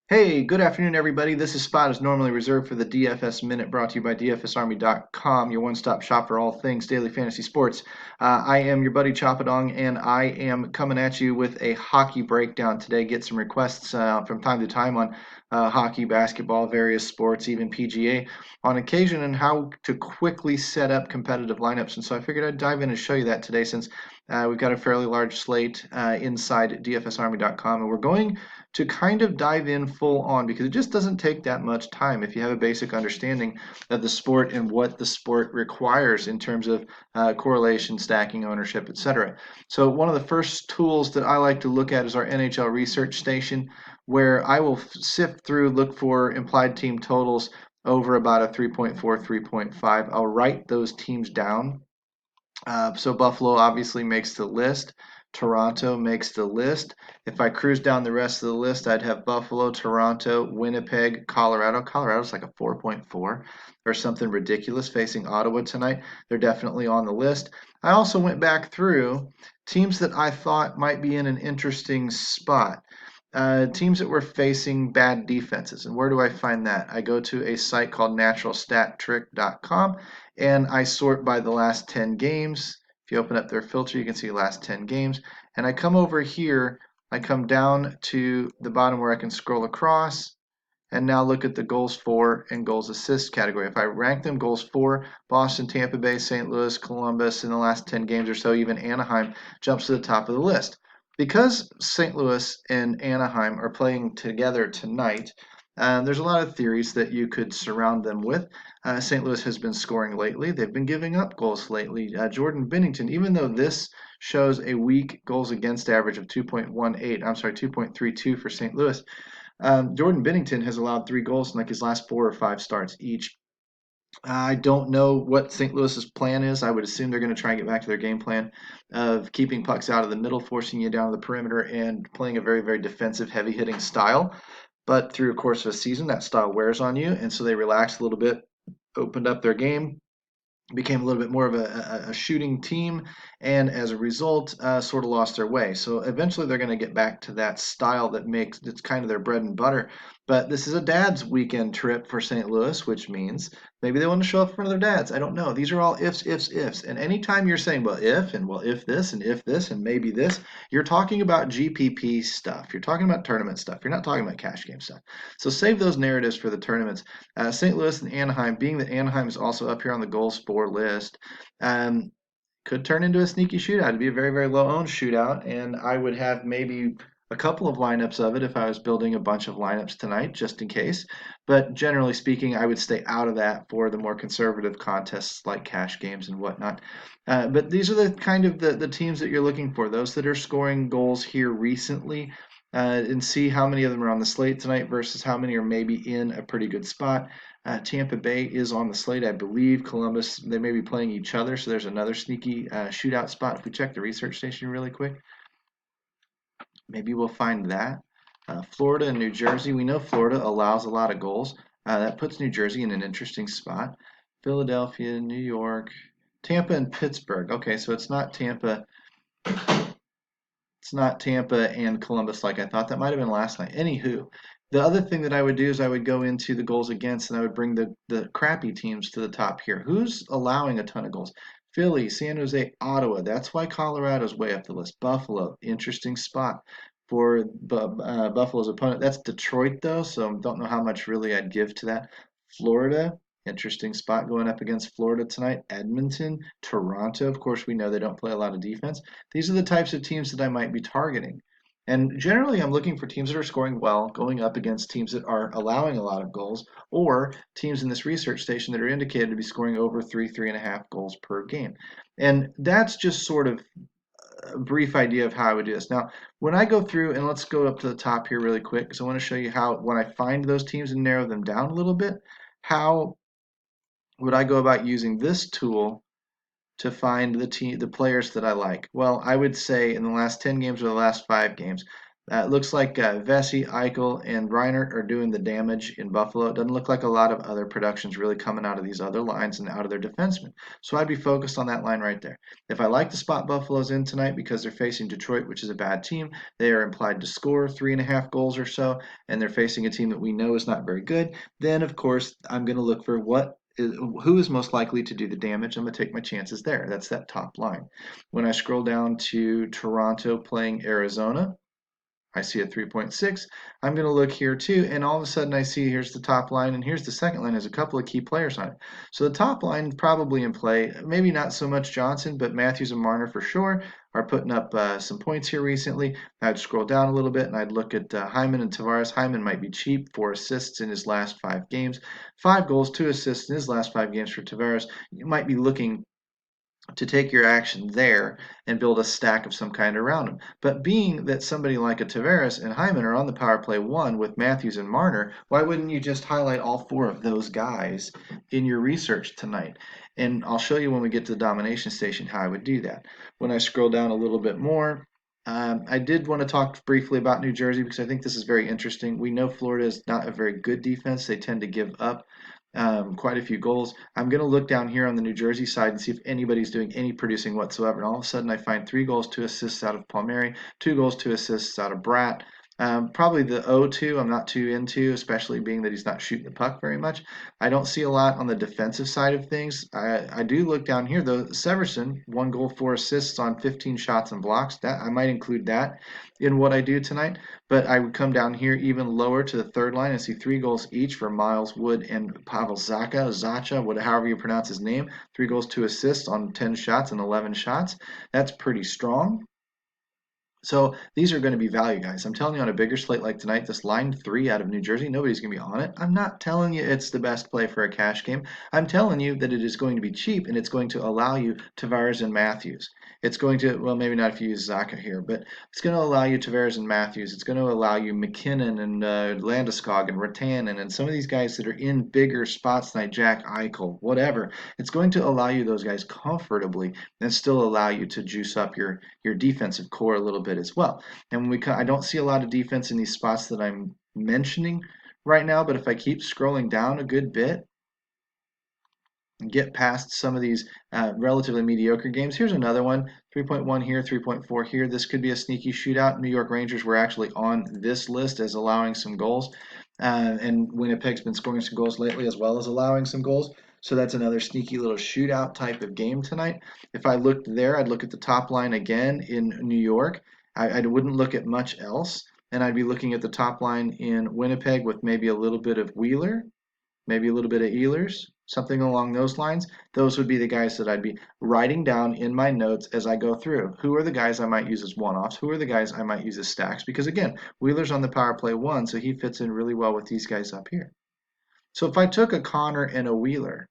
Hey, good afternoon, everybody. This is spot is normally reserved for the DFS Minute, brought to you by DFSArmy.com, your one-stop shop for all things daily fantasy sports. I am your buddy Chapadong, and I am coming at you with a hockey breakdown today. Get some requests from time to time on hockey, basketball, various sports, even PGA on occasion, and how to quickly set up competitive lineups. And so I figured I'd dive in and show you that today, since we've got a fairly large slate inside DFSArmy.com, and we're going to kind of dive in full on, because it just doesn't take that much time if you have a basic understanding of the sport and what the sport requires in terms of correlation, stacking, ownership, etc. So one of the first tools that I like to look at is our NHL research station, where I will sift through, look for implied team totals over about a 3.4, 3.5. I'll write those teams down. So Buffalo obviously makes the list. Toronto makes the list. If I cruise down the rest of the list, I'd have Buffalo, Toronto, Winnipeg, Colorado. Colorado's like a 4.4 or something ridiculous facing Ottawa tonight. They're definitely on the list. I also went back through teams that I thought might be in an interesting spot. Teams that were facing bad defenses. And where do I find that? I go to a site called naturalstattrick.com, and I sort by the last 10 games. If you open up their filter, you can see last 10 games. And I come over here, I come down to the bottom where I can scroll across, and now look at the goals for and goals assist category. If I rank them, goals for, Boston, Tampa Bay, St. Louis, Columbus in the last 10 games or so, even Anaheim jumps to the top of the list. Because St. Louis and Anaheim are playing together tonight, there's a lot of theories that you could surround them with. St. Louis has been scoring lately. They've been giving up goals lately. Jordan Binnington, even though this shows a weak goals against average of 2.32 for St. Louis, Jordan Binnington has allowed 3 goals in like his last 4 or 5 starts each. I don't know what St. Louis's plan is. I would assume they're going to try and get back to their game plan of keeping pucks out of the middle, forcing you down to the perimeter, and playing a very, very defensive, heavy hitting style. But through the course of a season, that style wears on you, and so they relaxed a little bit, opened up their game, became a little bit more of a shooting team, and as a result, sort of lost their way. So eventually, they're going to get back to that style that's kind of their bread and butter. But this is a dad's weekend trip for St. Louis, which means maybe they want to show up in front of their dads. I don't know. These are all ifs, ifs, ifs. And anytime you're saying, well, if this, and maybe this, you're talking about GPP stuff. You're talking about tournament stuff. You're not talking about cash game stuff. So save those narratives for the tournaments. St. Louis and Anaheim, being that Anaheim is also up here on the goals for list, um, could turn into a sneaky shootout. It'd be a very, very low owned shootout, and I would have maybe a couple of lineups of it if I was building a bunch of lineups tonight, just in case. But generally speaking, I would stay out of that for the more conservative contests like cash games and whatnot. But these are the kind of the teams that you're looking for, those that are scoring goals here recently, and see how many of them are on the slate tonight versus how many are maybe in a pretty good spot. Tampa Bay is on the slate, I believe. Columbus, they may be playing each other, so there's another sneaky shootout spot. If we check the research station really quick, maybe we'll find that. Florida and New Jersey, we know Florida allows a lot of goals. That puts New Jersey in an interesting spot. Philadelphia, New York, Tampa, and Pittsburgh. Okay, so it's not Tampa. It's not Tampa and Columbus like I thought. That might have been last night. Anywho, the other thing that I would do is I would go into the goals against, and I would bring the crappy teams to the top here. Who's allowing a ton of goals? Philly, San Jose, Ottawa. That's why Colorado's way up the list. Buffalo, interesting spot for Buffalo's opponent. That's Detroit, though, so don't know how much really I'd give to that. Florida, interesting spot going up against Florida tonight. Edmonton, Toronto. Of course, we know they don't play a lot of defense. These are the types of teams that I might be targeting. And generally, I'm looking for teams that are scoring well, going up against teams that are allowing a lot of goals, or teams in this research station that are indicated to be scoring over 3.5 goals per game. And that's just sort of a brief idea of how I would do this. Now, when I go through, and let's go up to the top here really quick, because I want to show you how, when I find those teams and narrow them down a little bit, how would I go about using this tool to find the players that I like? Well, I would say in the last 10 games or the last 5 games, It looks like Vesey, Eichel, and Reinert are doing the damage in Buffalo. It doesn't look like a lot of other productions really coming out of these other lines and out of their defensemen. So I'd be focused on that line right there. If I like the spot Buffalo's in tonight because they're facing Detroit, which is a bad team, they are implied to score 3.5 goals or so, and they're facing a team that we know is not very good, then of course I'm going to look for who is most likely to do the damage. I'm going to take my chances there. That's that top line. When I scroll down to Toronto playing Arizona, I see a 3.6. I'm going to look here too, and all of a sudden I see here's the top line, and here's the second line. There's a couple of key players on it. So the top line probably in play. Maybe not so much Johnson, but Matthews and Marner for sure are putting up some points here recently. I'd scroll down a little bit, and I'd look at Hyman and Tavares. Hyman might be cheap, 4 assists in his last 5 games. 5 goals, 2 assists in his last 5 games for Tavares. You might be looking to take your action there and build a stack of some kind around him. But being that somebody like a Tavares and Hyman are on the power play 1 with Matthews and Marner, why wouldn't you just highlight all 4 of those guys in your research tonight? And I'll show you when we get to the domination station how I would do that. When I scroll down a little bit more, I did want to talk briefly about New Jersey because I think this is very interesting. We know Florida is not a very good defense. They tend to give up quite a few goals. I'm going to look down here on the New Jersey side and see if anybody's doing any producing whatsoever. And all of a sudden, I find 3 goals, 2 assists out of Palmieri, 2 goals, 2 assists out of Bratt. Probably the O2 I'm not too into, especially being that he's not shooting the puck very much. I don't see a lot on the defensive side of things. I do look down here, though. Severson, 1 goal, 4 assists on 15 shots and blocks. That I might include that in what I do tonight. But I would come down here even lower to the third line and see 3 goals each for Miles Wood and Pavel Zacha, however you pronounce his name. 3 goals, 2 assists on 10 shots and 11 shots. That's pretty strong. So these are going to be value guys. I'm telling you on a bigger slate like tonight, this line 3 out of New Jersey, nobody's going to be on it. I'm not telling you it's the best play for a cash game. I'm telling you that it is going to be cheap and it's going to allow you Tavares and Matthews. It's going to, well, maybe not if you use Zaka here, but it's going to allow you Tavares and Matthews. It's going to allow you McKinnon and Landeskog and Rantanen and some of these guys that are in bigger spots tonight, Jack Eichel, whatever. It's going to allow you those guys comfortably and still allow you to juice up your defensive core a little bit as well. And I don't see a lot of defense in these spots that I'm mentioning right now, but if I keep scrolling down a good bit and get past some of these relatively mediocre games, here's another one, 3.1 here, 3.4 here. This could be a sneaky shootout. New York Rangers were actually on this list as allowing some goals, and Winnipeg's been scoring some goals lately as well as allowing some goals. So that's another sneaky little shootout type of game tonight. If I looked there, I'd look at the top line again in New York. I wouldn't look at much else, and I'd be looking at the top line in Winnipeg with maybe a little bit of Wheeler, maybe a little bit of Ehlers, something along those lines. Those would be the guys that I'd be writing down in my notes as I go through. Who are the guys I might use as one-offs? Who are the guys I might use as stacks? Because again, Wheeler's on the power play 1, so he fits in really well with these guys up here. So if I took a Connor and a Wheeler,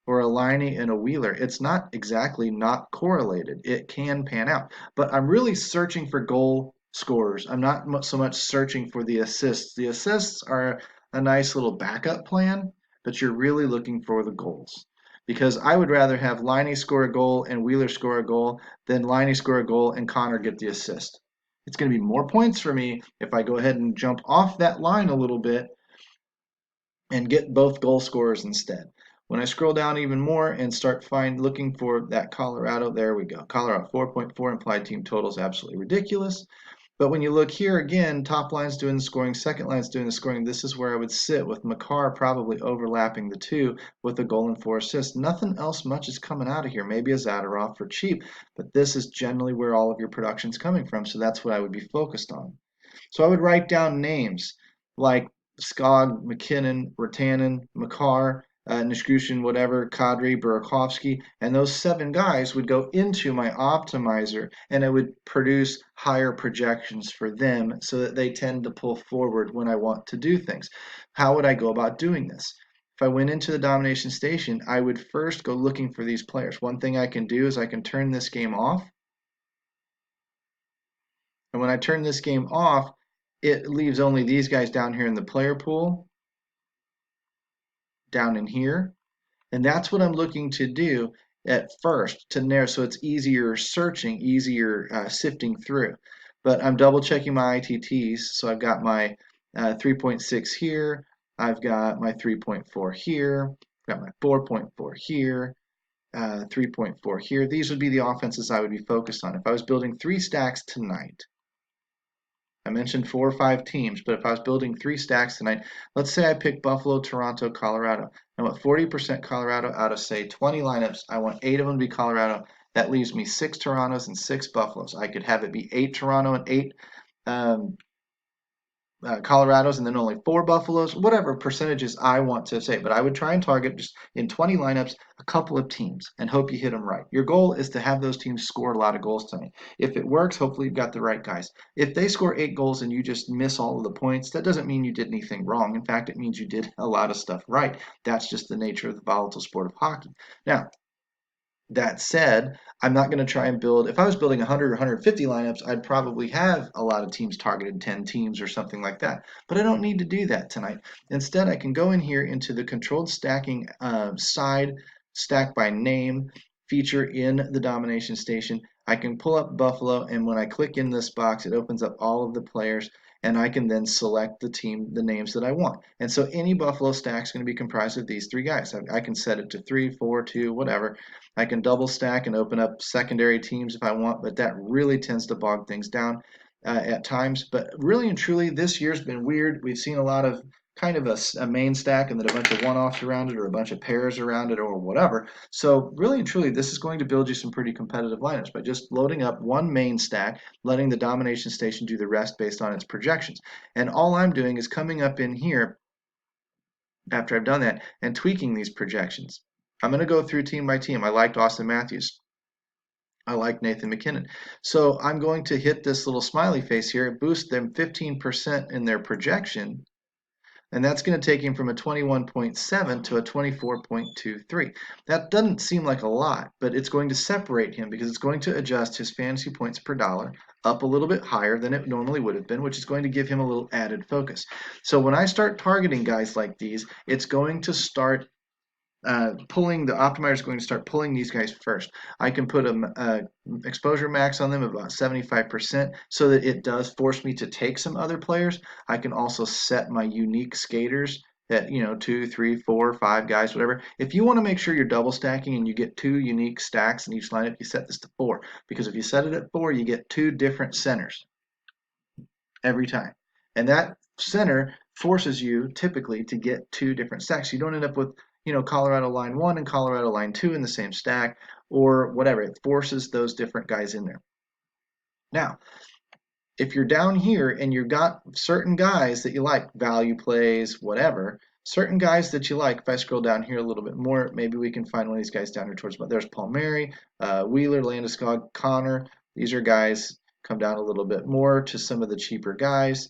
or a Liney and a Wheeler, it's not exactly not correlated. It can pan out. But I'm really searching for goal scorers. I'm not so much searching for the assists. The assists are a nice little backup plan, but you're really looking for the goals. Because I would rather have Liney score a goal and Wheeler score a goal than Liney score a goal and Connor get the assist. It's going to be more points for me if I go ahead and jump off that line a little bit and get both goal scorers instead. When I scroll down even more and start looking for that Colorado, there we go. Colorado 4.4 implied team total is absolutely ridiculous. But when you look here again, top line's doing the scoring, second line's doing the scoring. This is where I would sit with Makar probably overlapping the 2 with a goal and 4 assists. Nothing else much is coming out of here. Maybe a Zadorov for cheap, but this is generally where all of your production's coming from. So that's what I would be focused on. So I would write down names like Skog, McKinnon, Rantanen, Makar, Nichushkin, whatever, Kadri, Burakovsky, and those 7 guys would go into my optimizer and I would produce higher projections for them so that they tend to pull forward when I want to do things. How would I go about doing this? If I went into the domination station, I would first go looking for these players. One thing I can do is I can turn this game off. And when I turn this game off, it leaves only these guys down here in the player pool, down in here. And that's what I'm looking to do at first to narrow so it's easier searching, easier sifting through. but I'm double checking my ITTs. So I've got my 3.6 here. I've got my 3.4 here. I've got my 4.4 here. 3.4 here. These would be the offenses I would be focused on. If I was building 3 stacks tonight, I mentioned 4 or 5 teams, but if I was building 3 stacks tonight, let's say I pick Buffalo, Toronto, Colorado. I want 40% Colorado out of, say, 20 lineups. I want 8 of them to be Colorado. That leaves me 6 Torontos and 6 Buffaloes. I could have it be 8 Toronto and 8 um, Colorados and then only 4 Buffaloes, whatever percentages I want to say. But I would try and target just in 20 lineups a couple of teams and hope you hit them right. Your goal is to have those teams score a lot of goals tonight. If it works, hopefully you've got the right guys. If they score 8 goals and you just miss all of the points, that doesn't mean you did anything wrong. In fact, it means you did a lot of stuff right. That's just the nature of the volatile sport of hockey. Now, that said, I'm not going to try and build, if I was building 100 or 150 lineups, I'd probably have a lot of teams targeted, 10 teams or something like that. But I don't need to do that tonight. Instead, I can go in here into the controlled stacking side, stack by name feature in the domination station. I can pull up Buffalo, and when I click in this box, it opens up all of the players, and I can then select the team, the names that I want. And so any Buffalo stack is going to be comprised of these 3 guys. I can set it to 3, 4, 2, whatever. I can double stack and open up secondary teams if I want, but that really tends to bog things down at times. But really and truly, this year's been weird. We've seen a lot of kind of a main stack and then a bunch of one-offs around it or a bunch of pairs around it or whatever. So really and truly, this is going to build you some pretty competitive lineups by just loading up one main stack, letting the domination station do the rest based on its projections. And all I'm doing is coming up in here after I've done that and tweaking these projections. I'm going to go through team by team. I liked Austin Matthews. I like Nathan MacKinnon. So I'm going to hit this little smiley face here, boost them 15% in their projection, and that's going to take him from a 21.7 to a 24.23. That doesn't seem like a lot, but it's going to separate him because it's going to adjust his fantasy points per dollar up a little bit higher than it normally would have been, which is going to give him a little added focus. So when I start targeting guys like these, it's going to start the optimizer is going to start pulling these guys first. I can put a exposure max on them of about 75% so that it does force me to take some other players. I can also set my unique skaters at 2, 3, 4, 5 guys, whatever. If you want to make sure you're double stacking and you get 2 unique stacks in each lineup, you set this to 4, because if you set it at 4, you get 2 different centers every time, and that center forces you typically to get 2 different stacks. You don't end up with Colorado line 1 and Colorado line 2 in the same stack or whatever. It forces those different guys in there. Now, if you're down here and you've got certain guys that you like, value plays, whatever, certain guys that you like, if I scroll down here a little bit more, maybe we can find one of these guys down here towards, there's Palmieri, Wheeler, Landeskog, Connor. These are guys, come down a little bit more to some of the cheaper guys.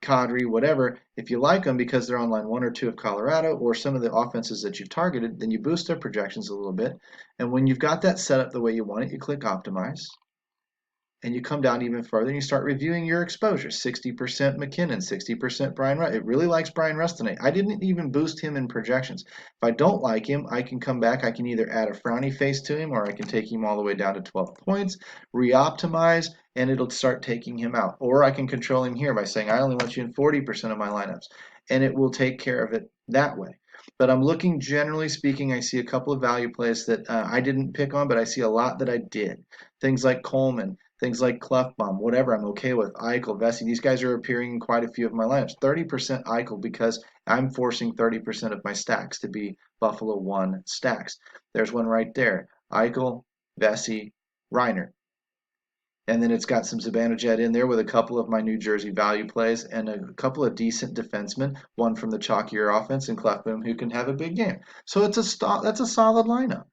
Kadri, whatever, if you like them because they're on line 1 or 2 of Colorado or some of the offenses that you've targeted, then you boost their projections a little bit. And when you've got that set up the way you want it, you click Optimize. And you come down even further and you start reviewing your exposure. 60% MacKinnon, 60% Brian Rust. It really likes Brian Rust tonight. I didn't even boost him in projections. If I don't like him, I can come back. I can either add a frowny face to him or I can take him all the way down to 12 points, re-optimize, and it'll start taking him out. Or I can control him here by saying, I only want you in 40% of my lineups. And it will take care of it that way. But I'm looking, generally speaking, I see a couple of value plays that I didn't pick on, but I see a lot that I did. Things like Coleman, things like Clefbaum, whatever I'm okay with. Eichel, Vesey, these guys are appearing in quite a few of my lineups. 30% Eichel because I'm forcing 30% of my stacks to be Buffalo 1 stacks. There's one right there. Eichel, Vesey, Reiner. And then it's got some Zibanejad in there with a couple of my New Jersey value plays and a couple of decent defensemen, one from the chalkier offense and Clefbaum who can have a big game. So that's a solid lineup.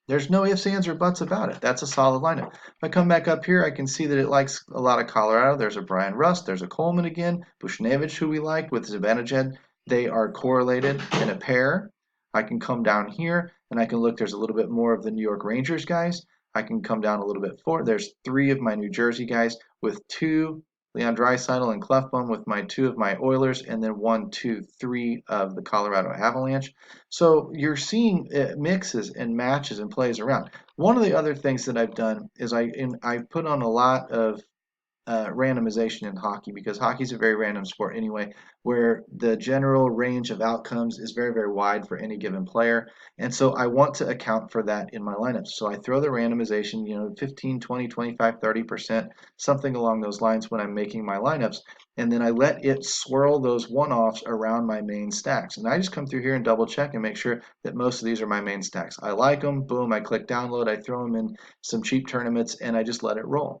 There's no ifs, ands, or buts about it. That's a solid lineup. If I come back up here, I can see that it likes a lot of Colorado. There's a Brian Rust. There's a Coleman again. Bushnevich, who we like, with Zibanejad. They are correlated in a pair. I can come down here, and I can look. There's a little bit more of the New York Rangers guys. I can come down a little bit forward. There's 3 of my New Jersey guys with 2 Leon Draisaitl and Clefbaum with my 2 of my Oilers, and then 1, 2, 3 of the Colorado Avalanche. So you're seeing mixes and matches and plays around. One of the other things that I've done is I put on a lot of randomization in hockey, because hockey is a very random sport anyway, where the general range of outcomes is very, very wide for any given player. And so I want to account for that in my lineups. So I throw the randomization, 15, 20, 25, 30%, something along those lines when I'm making my lineups. And then I let it swirl those one-offs around my main stacks. And I just come through here and double check and make sure that most of these are my main stacks. I like them, boom, I click download, I throw them in some cheap tournaments, and I just let it roll.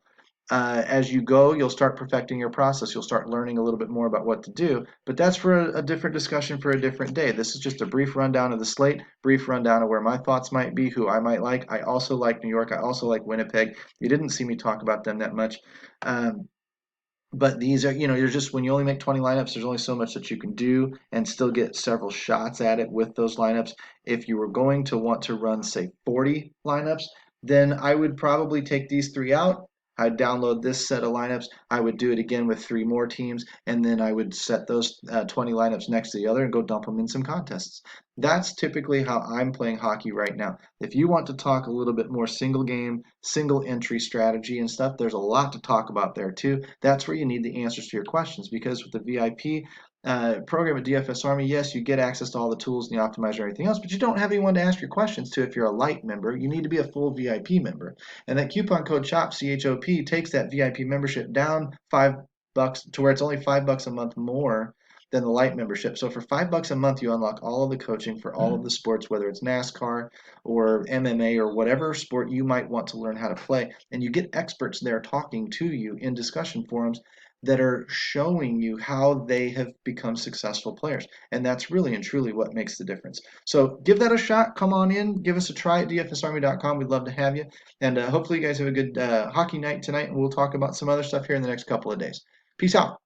As you go, you'll start perfecting your process. You'll start learning a little bit more about what to do, but that's for a different discussion for a different day. This is just a brief rundown of the slate, brief rundown of where my thoughts might be, who I might like. I also like New York. I also like Winnipeg. You didn't see me talk about them that much. But these are, you're just, when you only make 20 lineups, there's only so much that you can do and still get several shots at it with those lineups. If you were going to want to run, say, 40 lineups, then I would probably take these 3 out. I'd download this set of lineups. I would do it again with 3 more teams, and then I would set those 20 lineups next to the other and go dump them in some contests. That's typically how I'm playing hockey right now. If you want to talk a little bit more single game, single entry strategy and stuff, there's a lot to talk about there too. That's where you need the answers to your questions, because with the VIP program at DFS Army, yes, you get access to all the tools and the optimizer and everything else, but you don't have anyone to ask your questions to if you're a light member. You need to be a full VIP member. And that coupon code CHOP, CHOP, takes that VIP membership down $5 to where it's only $5 a month more than the light membership. So for $5 a month, you unlock all of the coaching for all of the sports, whether it's NASCAR or MMA or whatever sport you might want to learn how to play. And you get experts there talking to you in discussion forums that are showing you how they have become successful players. And that's really and truly what makes the difference. So give that a shot. Come on in. Give us a try at dfsarmy.com. We'd love to have you. And hopefully you guys have a good hockey night tonight, and we'll talk about some other stuff here in the next couple of days. Peace out.